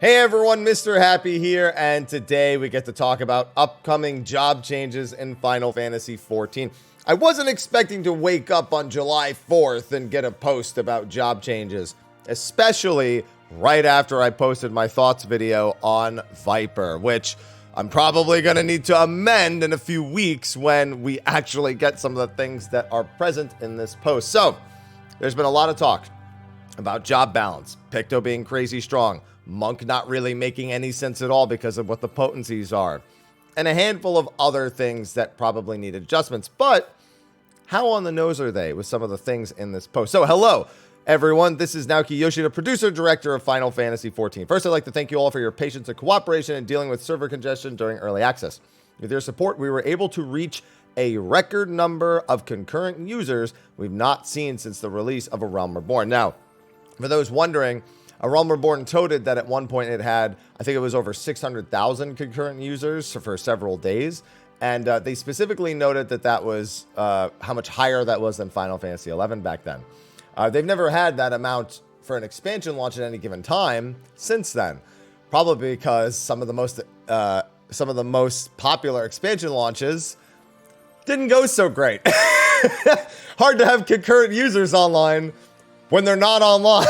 Hey everyone, Mr. Happy here, and today we get to talk about upcoming job changes in Final Fantasy XIV. I wasn't expecting to wake up on July 4th and get a post about job changes, especially right after I posted my thoughts video on Viper, which I'm probably going to need to amend in a few weeks when we actually get some of the things that are present in this post. So, there's been a lot of talk about job balance, Picto being crazy strong, Monk not really making any sense at all because of what the potencies are, and a handful of other things that probably need adjustments. But how on the nose are they with some of the things in this post? So hello, everyone. This is Naoki Yoshi, the producer director of Final Fantasy XIV. First, I'd like to thank you all for your patience and cooperation in dealing with server congestion during early access. With your support, we were able to reach a record number of concurrent users we've not seen since the release of A Realm Reborn. Now, for those wondering, A Realm Reborn toted that at one point it had, I think it was over 600,000 concurrent users for several days. And they specifically noted that that was how much higher that was than Final Fantasy XI back then. They've never had that amount for an expansion launch at any given time since then. Probably because some of the most popular expansion launches didn't go so great. Hard to have concurrent users online when they're not online.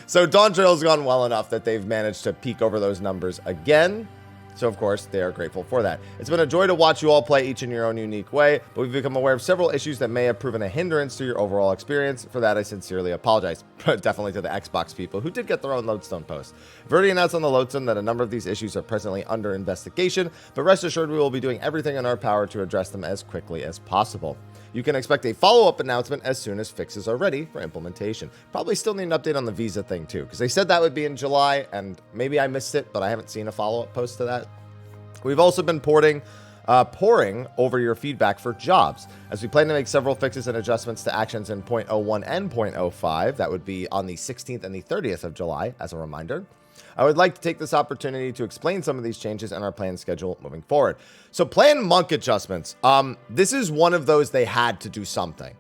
So Dawntrail's gone well enough that they've managed to peak over those numbers again. So, of course, they are grateful for that. It's been a joy to watch you all play each in your own unique way, but we've become aware of several issues that may have proven a hindrance to your overall experience. For that, I sincerely apologize. Definitely to the Xbox people who did get their own Lodestone post. I've already announced on the Lodestone that a number of these issues are presently under investigation, but rest assured we will be doing everything in our power to address them as quickly as possible. You can expect a follow-up announcement as soon as fixes are ready for implementation. Probably still need an update on the visa thing too, because they said that would be in July, and maybe I missed it, but I haven't seen a follow-up post to that. We've also been poring over your feedback for jobs, as we plan to make several fixes and adjustments to actions in 0.01 and 0.05. That would be on the 16th and the 30th of July, as a reminder. I would like to take this opportunity to explain some of these changes and our planned schedule moving forward. So planned monk adjustments. This is one of those they had to do something.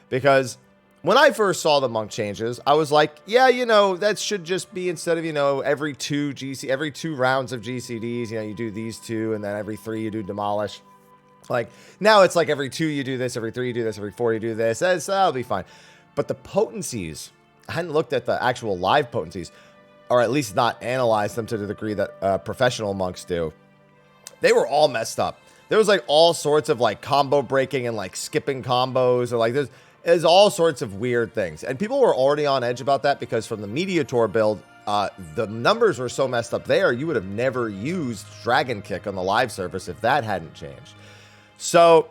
Because when I first saw the monk changes, I was like, yeah, that should just be instead of, every two rounds of GCDs, you do these two, and then every 3 you do demolish. Like, now it's like every 2 you do this, every 3 you do this, every 4 you do this. That'll be fine. But the potencies, I hadn't looked at the actual live potencies, or at least not analyze them to the degree that professional monks do. They were all messed up. There was like all sorts of like combo breaking and like skipping combos, or like there's all sorts of weird things. And people were already on edge about that because from the Media Tour build, the numbers were so messed up there, you would have never used Dragon Kick on the live service if that hadn't changed. So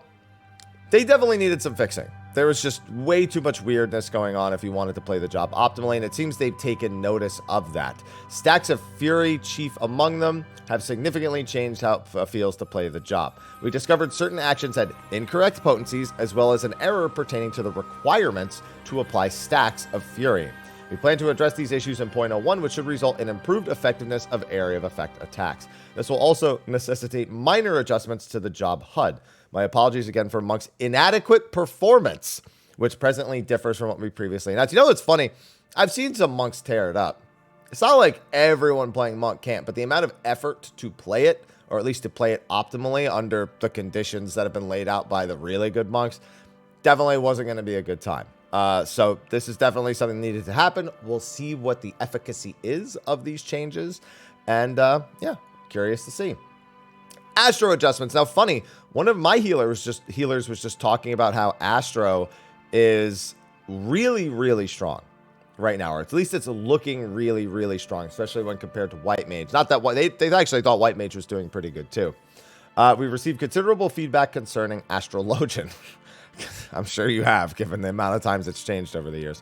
they definitely needed some fixing. There was just way too much weirdness going on if you wanted to play the job optimally, and it seems they've taken notice of that. Stacks of Fury, chief among them, have significantly changed how it feels to play the job. We discovered certain actions had incorrect potencies, as well as an error pertaining to the requirements to apply stacks of Fury. We plan to address these issues in 0.01, which should result in improved effectiveness of area of effect attacks. This will also necessitate minor adjustments to the job HUD. My apologies again for Monk's inadequate performance, which presently differs from what we previously announced. It's funny. I've seen some Monks tear it up. It's not like everyone playing Monk can't, but the amount of effort to play it, or at least to play it optimally under the conditions that have been laid out by the really good Monks, definitely wasn't going to be a good time. So this is definitely something that needed to happen. We'll see what the efficacy is of these changes. And yeah, curious to see. Astro adjustments. Now, funny, one of my healers was just talking about how Astro is really, really strong right now, or at least it's looking really, really strong, especially when compared to White Mage. Not that they actually thought White Mage was doing pretty good too. We received considerable feedback concerning astrologian. I'm sure you have, given the amount of times it's changed over the years.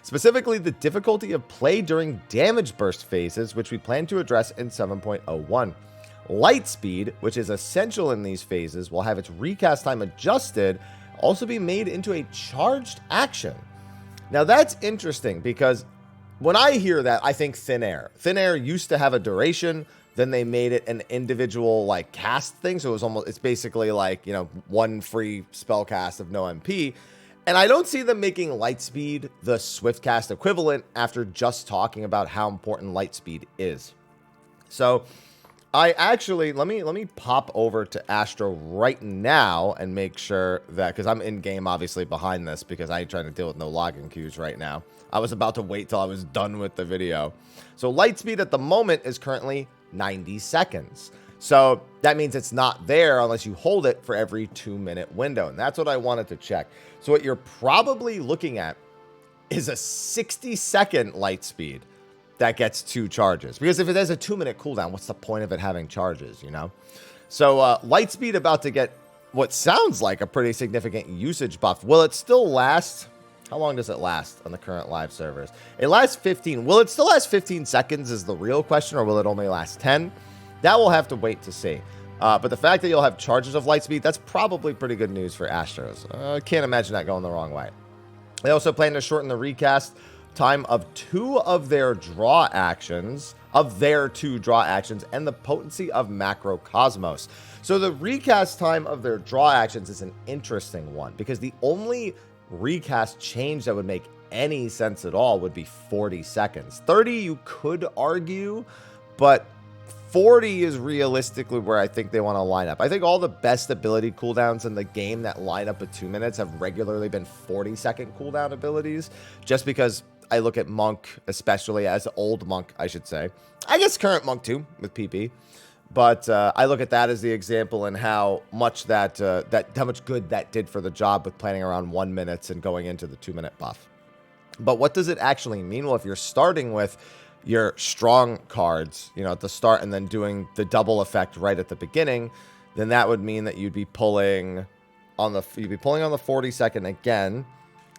Specifically, the difficulty of play during damage burst phases, which we plan to address in 7.01. Light speed, which is essential in these phases, will have its recast time adjusted, also be made into a charged action. Now that's interesting because when I hear that, I think Thin Air. Thin Air used to have a duration, then they made it an individual like cast thing, so it's basically like, one free spell cast of no MP. And I don't see them making Lightspeed the Swiftcast equivalent after just talking about how important Lightspeed is. So I actually, let me pop over to Astro right now and make sure that, because I'm in game obviously behind this because I ain't trying to deal with no login queues right now. I was about to wait till I was done with the video. So Lightspeed at the moment is currently 90 seconds. So that means it's not there unless you hold it for every 2-minute window. And that's what I wanted to check. So what you're probably looking at is a 60-second Lightspeed that gets 2 charges. Because if it has a 2-minute cooldown, what's the point of it having charges, you know? So Lightspeed about to get what sounds like a pretty significant usage buff. Will it still last? How long does it last on the current live servers? It lasts 15. Will it still last 15 seconds is the real question, or will it only last 10? That we'll have to wait to see. But the fact that you'll have charges of Lightspeed, that's probably pretty good news for Astros. I can't imagine that going the wrong way. They also plan to shorten the recast time of 2 of their draw actions, and the potency of Macrocosmos. So the recast time of their draw actions is an interesting one, because the only recast change that would make any sense at all would be 40 seconds. 30 you could argue, but 40 is realistically where I think they want to line up. I think all the best ability cooldowns in the game that line up at 2 minutes have regularly been 40-second cooldown abilities, just because I look at Monk, especially as old Monk, I should say. I guess current Monk too, with PP. But I look at that as the example and how much how much good that did for the job with planning around 1 minute and going into the 2-minute buff. But what does it actually mean? Well, if you're starting with your strong cards, you know, at the start and then doing the double effect right at the beginning, then that would mean that you'd be pulling on the 40-second again,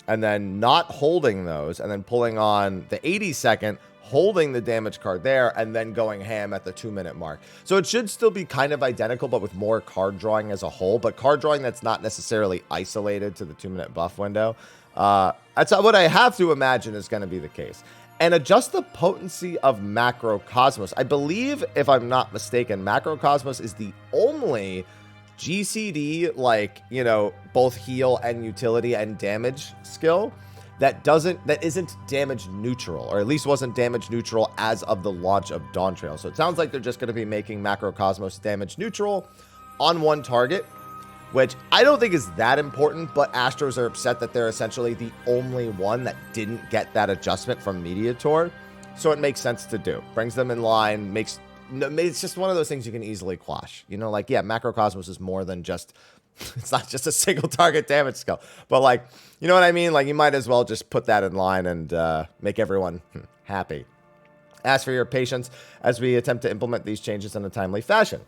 and then not holding those, and then pulling on the 80-second, holding the damage card there, and then going ham at the 2-minute mark. So it should still be kind of identical, but with more card drawing as a whole, but card drawing that's not necessarily isolated to the 2-minute buff window. That's what I have to imagine is going to be the case. And adjust the potency of Macrocosmos. I believe, if I'm not mistaken, Macrocosmos is the only GCD, like, you know, both heal and utility and damage skill that isn't damage neutral, or at least wasn't damage neutral as of the launch of Dawntrail. So it sounds like they're just going to be making Macrocosmos damage neutral on one target, which I don't think is that important, but Astros are upset that they're essentially the only one that didn't get that adjustment from Mediator. So it makes sense to do. Brings them in line, it's just one of those things you can easily quash. You know, like, yeah, Macrocosmos is more than just, it's not just a single target damage skill. But, like, you know what I mean? Like, you might as well just put that in line and make everyone happy. Ask for your patience as we attempt to implement these changes in a timely fashion.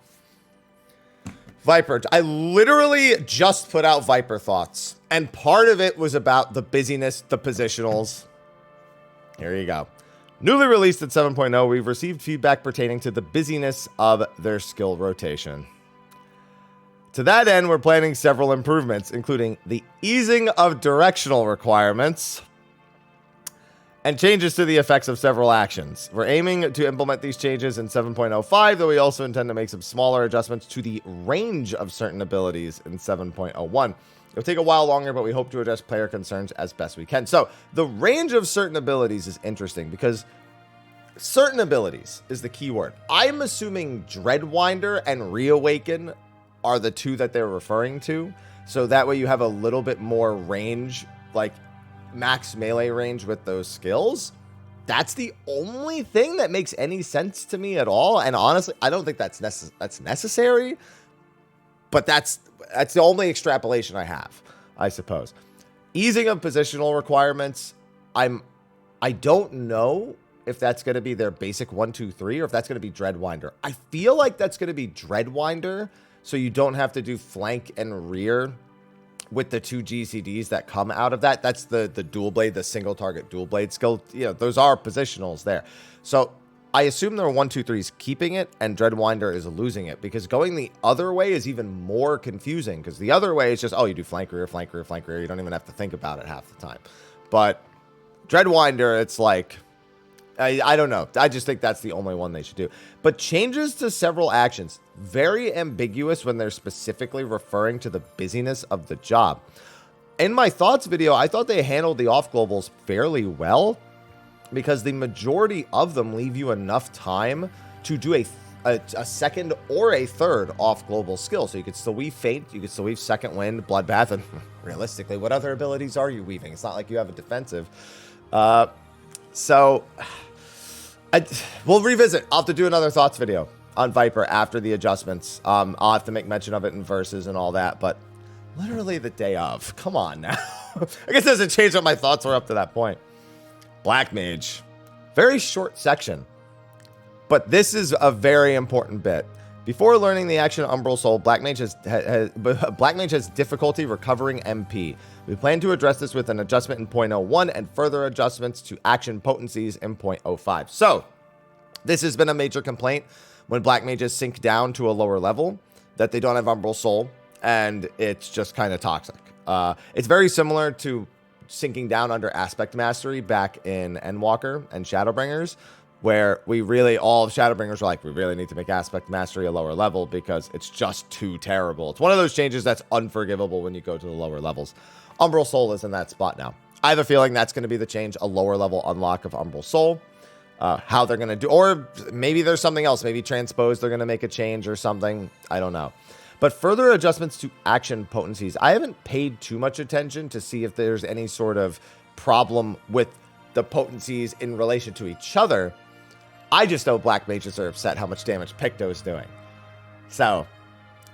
Viper. I literally just put out Viper thoughts, and part of it was about the busyness, the positionals. Here you go. Newly released at 7.0, we've received feedback pertaining to the busyness of their skill rotation. To that end, we're planning several improvements, including the easing of directional requirements and changes to the effects of several actions. We're aiming to implement these changes in 7.05, though we also intend to make some smaller adjustments to the range of certain abilities in 7.01. It'll take a while longer, but we hope to address player concerns as best we can. So the range of certain abilities is interesting because certain abilities is the key word. I'm assuming Dreadwinder and Reawaken are the two that they're referring to. So that way you have a little bit more range, like max melee range with those skills. That's the only thing that makes any sense to me at all. And honestly, I don't think that's necessary, but that's the only extrapolation I have, I suppose. Easing of positional requirements. I don't know if that's going to be their basic 1, 2, 3, or if that's going to be Dreadwinder. I feel like that's going to be Dreadwinder, so you don't have to do flank and rear with the 2 GCDs that come out of that. That's the dual blade, the single target dual blade skill. You know, those are positionals there. So I assume their 1, 2, 3 is keeping it and Dreadwinder is losing it, because going the other way is even more confusing, because the other way is just, oh, you do flank rear, flank rear, flank rear. You don't even have to think about it half the time. But Dreadwinder, it's like, I don't know. I just think that's the only one they should do. But changes to several actions, very ambiguous when they're specifically referring to the busyness of the job. in my thoughts video, I thought they handled the off globals fairly well, because the majority of them leave you enough time to do a second or a third off global skill. So you could still weave Faint, you could still weave Second Wind, Bloodbath, and realistically, what other abilities are you weaving? It's not like you have a defensive. So we'll revisit. I'll have to do another thoughts video on Viper after the adjustments. I'll have to make mention of it in verses and all that, but literally the day of. Come on now. I guess it doesn't change what my thoughts were up to that point. Black Mage. Very short section, but this is a very important bit. Before learning the action Umbral Soul, Black Mage has difficulty recovering MP. We plan to address this with an adjustment in 0.01 and further adjustments to action potencies in 0.05. So, this has been a major complaint when Black Mages sink down to a lower level, that they don't have Umbral Soul, and it's just kind of toxic. It's very similar to sinking down under Aspect Mastery back in Endwalker and Shadowbringers, where all of Shadowbringers were like, we really need to make Aspect Mastery a lower level because it's just too terrible. It's one of those changes that's unforgivable when you go to the lower levels. Umbral Soul is in that spot now. I have a feeling that's going to be the change, a lower level unlock of Umbral Soul. How they're going to do, or maybe there's something else. Maybe Transpose, they're going to make a change or something. I don't know. But further adjustments to action potencies. I haven't paid too much attention to see if there's any sort of problem with the potencies in relation to each other. I just know Black Mages are upset how much damage Picto's doing. So,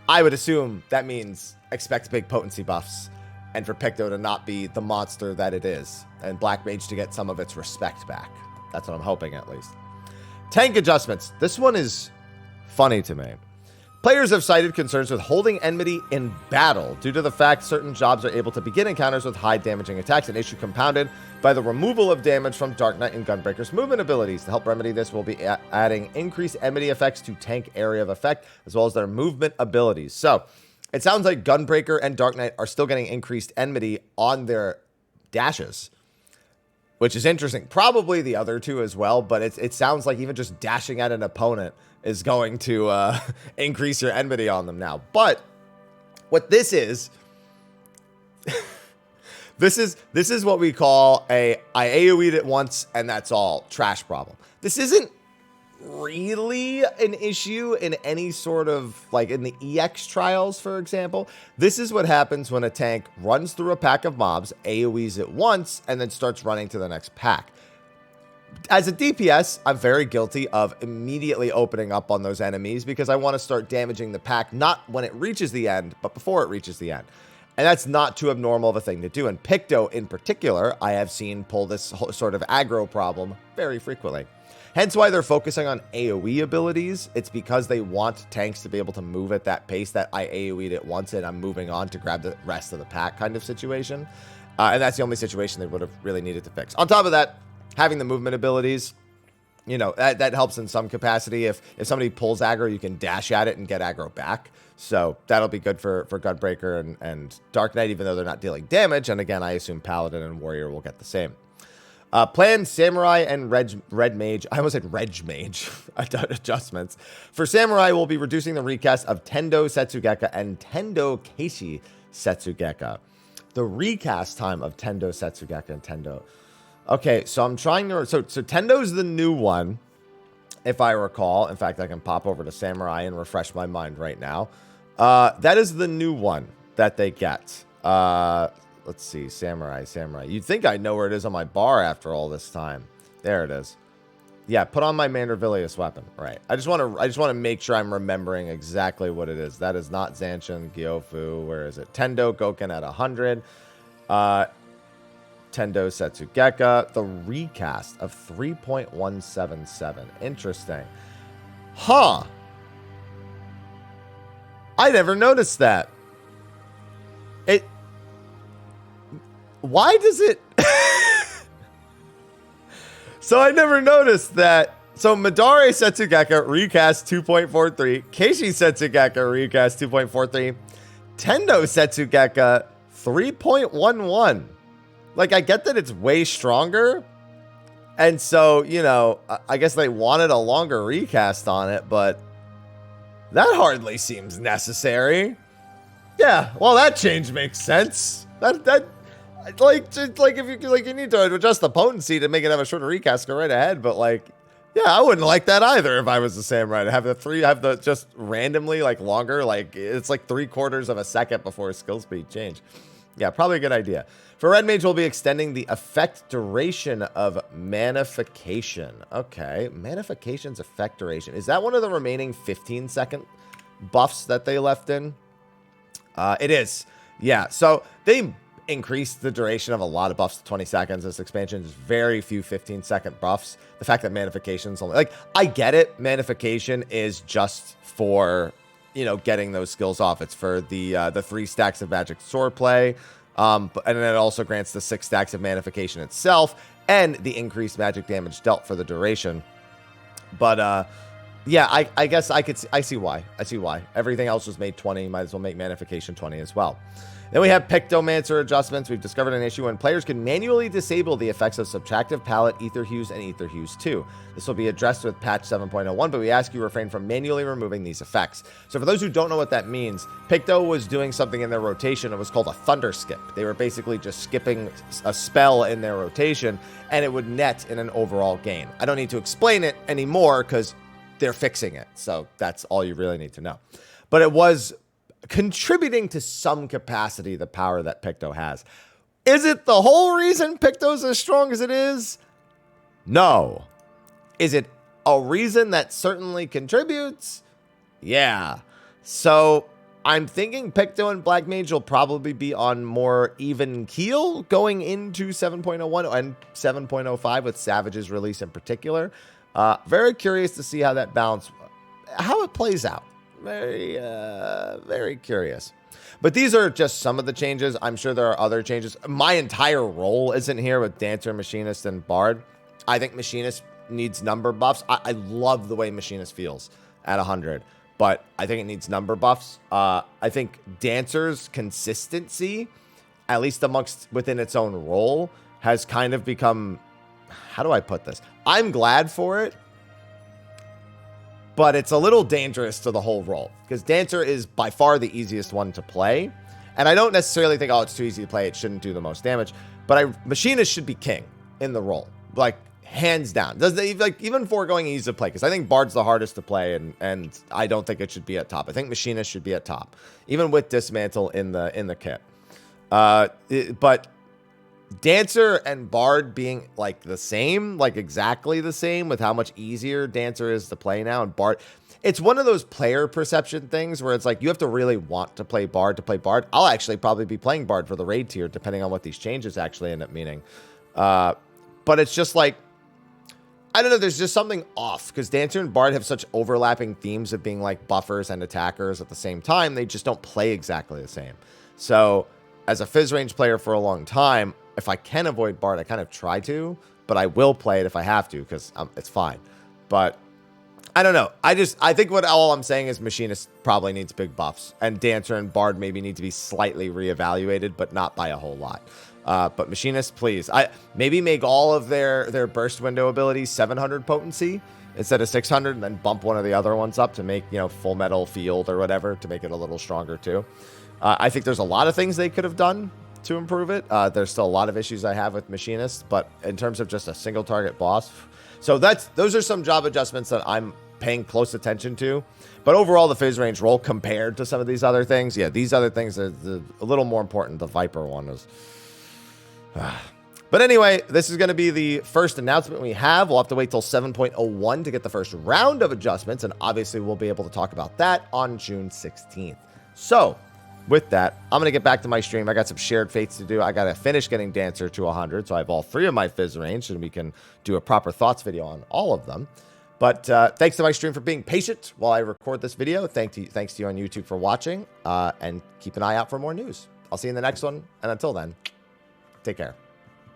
I would assume that means expect big potency buffs, and for Picto to not be the monster that it is, and Black Mage to get some of its respect back. That's what I'm hoping, at least. Tank adjustments. This one is funny to me. Players have cited concerns with holding enmity in battle due to the fact certain jobs are able to begin encounters with high damaging attacks, an issue compounded by the removal of damage from Dark Knight and Gunbreaker's movement abilities. To help remedy this, we'll be adding increased enmity effects to tank area of effect, as well as their movement abilities. So, it sounds like Gunbreaker and Dark Knight are still getting increased enmity on their dashes, which is interesting. Probably the other two as well, but it sounds like even just dashing at an opponent is going to increase your enmity on them now. But what this is, this is what we call I AoE'd it once and that's all trash problem. This isn't really an issue in any sort of, like in the EX trials, for example. This is what happens when a tank runs through a pack of mobs, AoEs it once, and then starts running to the next pack. As a DPS, I'm very guilty of immediately opening up on those enemies because I want to start damaging the pack, not when it reaches the end, but before it reaches the end. And that's not too abnormal of a thing to do. And Picto, in particular, I have seen pull this sort of aggro problem very frequently. Hence why they're focusing on AoE abilities. It's because they want tanks to be able to move at that pace that I AoE'd it once and I'm moving on to grab the rest of the pack kind of situation. And that's the only situation they would have really needed to fix. On top of that, having the movement abilities, you know, that helps in some capacity. If somebody pulls aggro, you can dash at it and get aggro back. So that'll be good for Gunbreaker and Dark Knight, even though they're not dealing damage. And again, I assume Paladin and Warrior will get the same. Planned Samurai and Red Mage, I almost said Reg Mage adjustments. For Samurai, we'll be reducing the recast of Tendo Setsugeka and Tendo Keishi Setsugeka. The recast time of Tendo Setsugeka and Tendo. Okay, so I'm trying to... So Tendo's the new one, if I recall. In fact, I can pop over to Samurai and refresh my mind right now. That is the new one that they get. Let's see, Samurai. You'd think I'd know where it is on my bar after all this time. There it is. Yeah, put on my Mandervilius weapon. Right. I just want to make sure I'm remembering exactly what it is. That is not Zanshin, Gyofu. Where is it? Tendo Goken at 100. Tendo Setsugeka. The recast of 3.177. Interesting. Huh. I never noticed that. Why does it... So I never noticed that. So Madare Setsugeka recast 2.43. Keishi Setsugeka recast 2.43. Tendo Setsugeka 3.11. Like, I get that it's way stronger. And so, you know, I guess they wanted a longer recast on it, but that hardly seems necessary. Yeah, well, that change makes sense. That Like, just, like if you need to adjust the potency to make it have a shorter recast, go right ahead. But like, yeah, I wouldn't like that either if I was the samurai. To have the just randomly like longer, like it's like 3/4 of a second before skill speed change. Yeah, probably a good idea. For Red Mage, we'll be extending the effect duration of Manification. Okay, Manification's effect duration. Is that one of the remaining 15-second buffs that they left in? It is. Yeah, so they increased the duration of a lot of buffs to 20 seconds. This expansion is very few 15-second buffs. The fact that Manification's only... Like, I get it. Manification is just for, you know, getting those skills off. It's for the 3 stacks of magic swordplay. And then it also grants the 6 stacks of Manification itself and the increased magic damage dealt for the duration. But, yeah, I guess I see why. Everything else was made 20. Might as well make Manification 20 as well. Then we have Pictomancer adjustments. We've discovered an issue when players can manually disable the effects of Subtractive Palette, Ether Hues, and Ether Hues 2. This will be addressed with patch 7.01, but we ask you refrain from manually removing these effects. So for those who don't know what that means, Picto was doing something in their rotation. It was called a Thunder Skip. They were basically just skipping a spell in their rotation, and it would net in an overall gain. I don't need to explain it anymore because they're fixing it. So that's all you really need to know. But it was contributing to some capacity the power that Picto has. Is it the whole reason Picto's as strong as it is? No. Is it a reason that certainly contributes? Yeah. So I'm thinking Picto and Black Mage will probably be on more even keel going into 7.01 and 7.05 with Savage's release in particular. Very curious to see how that balance, how it plays out. Very curious. But these are just some of the changes. I'm sure there are other changes. My entire role isn't here with Dancer, Machinist, and Bard. I think Machinist needs number buffs. I love the way Machinist feels at 100, but I think it needs number buffs. I think Dancer's consistency, at least within its own role, has kind of become... How do I put this? I'm glad for it, but it's a little dangerous to the whole role because Dancer is by far the easiest one to play. And I don't necessarily think, oh, it's too easy to play, it shouldn't do the most damage. But Machinist should be king in the role, like hands down. Even foregoing ease to play, because I think Bard's the hardest to play, and I don't think it should be at top. I think Machinist should be at top, even with Dismantle in the kit. But Dancer and Bard being like the same, like exactly the same, with how much easier Dancer is to play now, and Bard, it's one of those player perception things where it's like you have to really want to play Bard to play Bard. I'll actually probably be playing Bard for the raid tier, depending on what these changes actually end up meaning. But it's just like, I don't know, there's just something off because Dancer and Bard have such overlapping themes of being like buffers and attackers at the same time. They just don't play exactly the same. So as a Fizz range player for a long time, if I can avoid Bard, I kind of try to, but I will play it if I have to because it's fine. But I don't know. I think all I'm saying is Machinist probably needs big buffs, and Dancer and Bard maybe need to be slightly reevaluated, but not by a whole lot. But Machinist, please. Maybe make all of their burst window abilities 700 potency instead of 600, and then bump one of the other ones up to make, Full Metal Field or whatever to make it a little stronger too. I think there's a lot of things they could have done to improve it. There's still a lot of issues I have with Machinist, but in terms of just a single target boss. So those are some job adjustments that I'm paying close attention to. But overall, the Fizz range role compared to some of these other things, yeah, these other things are a little more important. The Viper one is... But anyway, this is going to be the first announcement we have. We'll have to wait till 7.01 to get the first round of adjustments, and obviously we'll be able to talk about that on June 16th. So, with that, I'm going to get back to my stream. I got some shared fates to do. I got to finish getting Dancer to 100, so I have all 3 of my Fizz range, and we can do a proper thoughts video on all of them. But thanks to my stream for being patient while I record this video. Thanks to you on YouTube for watching, and keep an eye out for more news. I'll see you in the next one, and until then, take care.